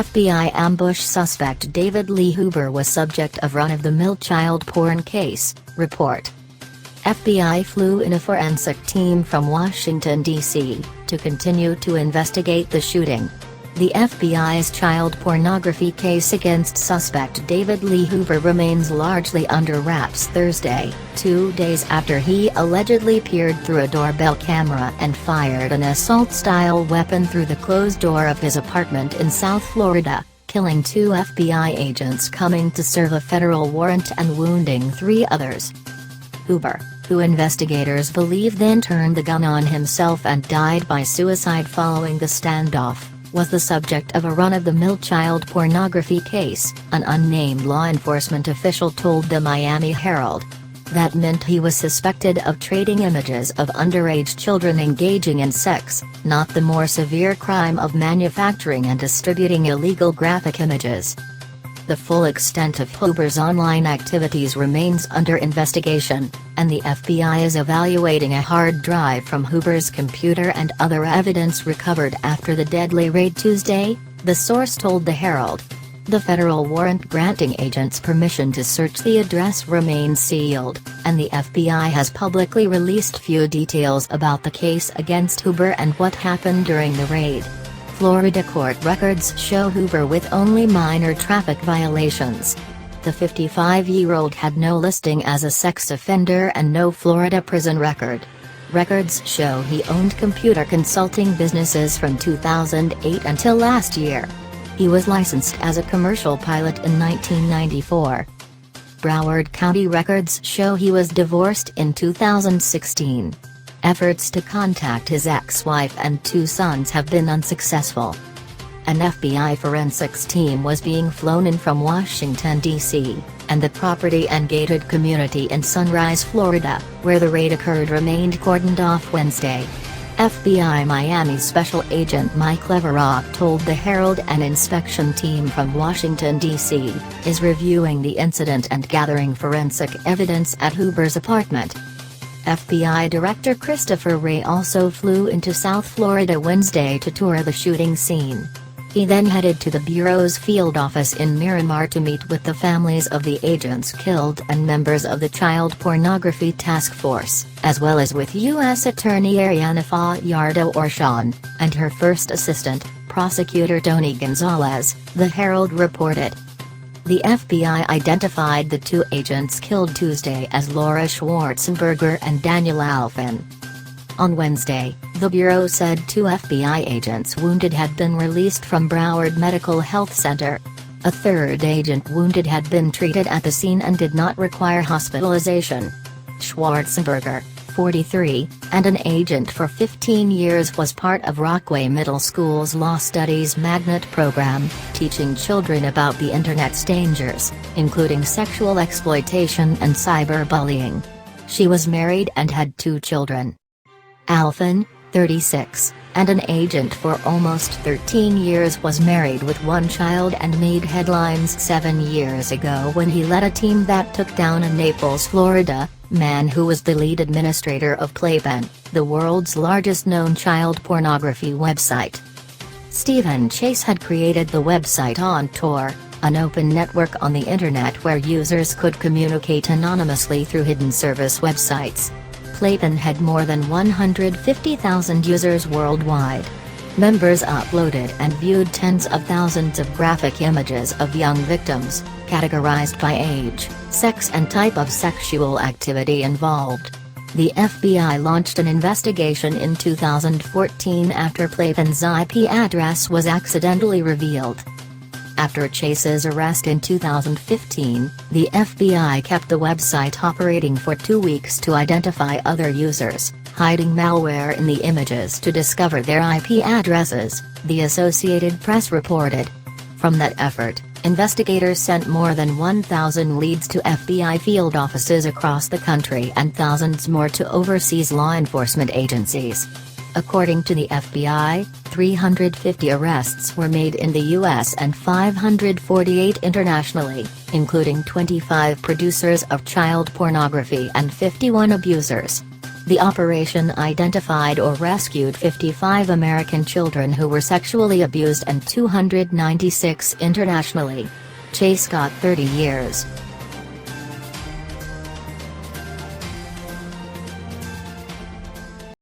FBI ambush suspect David Lee Huber was subject of run-of-the-mill child porn case, report. FBI flew in a forensic team from Washington, D.C., to continue to investigate the shooting. The FBI's child pornography case against suspect David Lee Huber remains largely under wraps Thursday, 2 days after he allegedly peered through a doorbell camera and fired an assault-style weapon through the closed door of his apartment in South Florida, killing 2 FBI agents coming to serve a federal warrant and wounding 3 others. Huber, who investigators believe then turned the gun on himself and died by suicide following the standoff, was the subject of a run-of-the-mill child pornography case, an unnamed law enforcement official told the Miami Herald. That meant he was suspected of trading images of underage children engaging in sex, not the more severe crime of manufacturing and distributing illegal graphic images. The full extent of Huber's online activities remains under investigation, and the FBI is evaluating a hard drive from Huber's computer and other evidence recovered after the deadly raid Tuesday, the source told the Herald. The federal warrant granting agents permission to search the address remains sealed, and the FBI has publicly released few details about the case against Huber and what happened during the raid. Florida court records show Huber with only minor traffic violations. The 55-year-old had no listing as a sex offender and no Florida prison record. Records show he owned computer consulting businesses from 2008 until last year. He was licensed as a commercial pilot in 1994. Broward County records show he was divorced in 2016. Efforts to contact his ex-wife and 2 sons have been unsuccessful. An FBI forensics team was being flown in from Washington, D.C., and the property and gated community in Sunrise, Florida, where the raid occurred, remained cordoned off Wednesday. FBI Miami Special Agent Mike Leverock told the Herald an inspection team from Washington, D.C., is reviewing the incident and gathering forensic evidence at Huber's apartment. FBI Director Christopher Wray also flew into South Florida Wednesday to tour the shooting scene. He then headed to the Bureau's field office in Miramar to meet with the families of the agents killed and members of the Child Pornography Task Force, as well as with U.S. Attorney Ariana Fajardo-Orshon, and her first assistant, Prosecutor Tony Gonzalez, the Herald reported. The FBI identified the 2 agents killed Tuesday as Laura Schwarzenberger and Daniel Alfin. On Wednesday, the Bureau said 2 FBI agents wounded had been released from Broward Medical Health Center. A 3rd agent wounded had been treated at the scene and did not require hospitalization. Schwarzenberger, 43, and an agent for 15 years, was part of Rockaway Middle School's Law Studies Magnet program, teaching children about the Internet's dangers, including sexual exploitation and cyberbullying. She was married and had 2 children. Alfin, 36, and an agent for almost 13 years, was married with 1 child and made headlines 7 years ago when he led a team that took down a Naples, Florida, man who was the lead administrator of Playpen, the world's largest known child pornography website. Stephen Chase had created the website on Tor, an open network on the internet where users could communicate anonymously through hidden service websites. Playpen had more than 150,000 users worldwide. Members uploaded and viewed tens of thousands of graphic images of young victims, categorized by age, sex and type of sexual activity involved. The FBI launched an investigation in 2014 after Playpen's IP address was accidentally revealed. After Chase's arrest in 2015, the FBI kept the website operating for 2 weeks to identify other users, hiding malware in the images to discover their IP addresses, the Associated Press reported. From that effort, investigators sent more than 1,000 leads to FBI field offices across the country and thousands more to overseas law enforcement agencies. According to the FBI, 350 arrests were made in the U.S. and 548 internationally, including 25 producers of child pornography and 51 abusers. The operation identified or rescued 55 American children who were sexually abused and 296 internationally. Chase got 30 years.